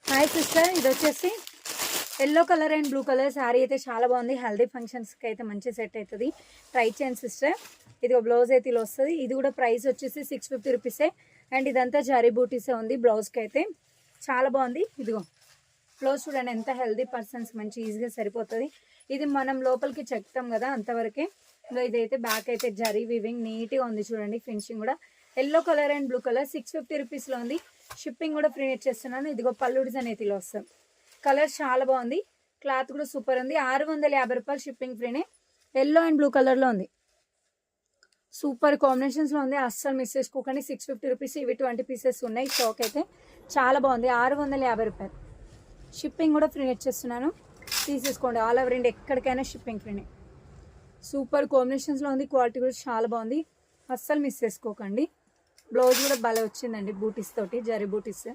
Hi sister, ఇది వచ్చేసి yellow colour and blue colour sari అయితే చాలా బాగుంది. హెల్దీ ఫంక్షన్స్కి అయితే మంచి సెట్ అవుతుంది. ట్రై చేయండి సిస్టర్. ఇది బ్లౌజ్ అయితే ఇలా వస్తుంది. ఇది కూడా ప్రైస్ వచ్చేసి 650 రూపీసే. అండ్ ఇదంతా జరీ బూటీసే ఉంది. బ్లౌజ్కి అయితే చాలా బాగుంది. ఇదిగో బ్లౌజ్ చూడండి, ఎంత హెల్దీ పర్సన్స్ మంచి ఈజీగా సరిపోతుంది. ఇది మనం లోపలికి చెక్తాం కదా, అంతవరకే. ఇంకా ఇదైతే బ్యాక్ అయితే జరీ వివింగ్ నీట్గా ఉంది చూడండి. ఫినిషింగ్ కూడా yellow colour and blue colour 650 రూపీస్లో ఉంది. షిప్పింగ్ కూడా ఫ్రీ ఇచ్చేస్తున్నాను. ఇదిగో పళ్ళు డిజైన్ అయితే ఇలా వస్తుంది. కలర్ చాలా బాగుంది. క్లాత్ కూడా సూపర్ ఉంది. 650 రూపాయలు షిప్పింగ్ ఫ్రీనే. ఎల్లో అండ్ బ్లూ కలర్లో ఉంది. సూపర్ కాంబినేషన్స్లో ఉంది. అస్సలు మిస్ చేసుకోకండి. 650 రూపీస్. ఇవి 20 పీసెస్ ఉన్నాయి. స్టాక్ అయితే చాలా బాగుంది. 650 రూపాయలు. షిప్పింగ్ కూడా ఫ్రీ ఇచ్చేస్తున్నాను. తీసేసుకోండి. ఆల్ ఓవర్ ఇండియా ఎక్కడికైనా షిప్పింగ్ ఫ్రీనే. సూపర్ కాంబినేషన్స్లో ఉంది. క్వాలిటీ కూడా చాలా బాగుంది. అస్సలు మిస్ చేసుకోకండి. బ్లౌజ్ కూడా భలే వచ్చిందండి, బూటీస్ తోటి, జరీ బూటీస్.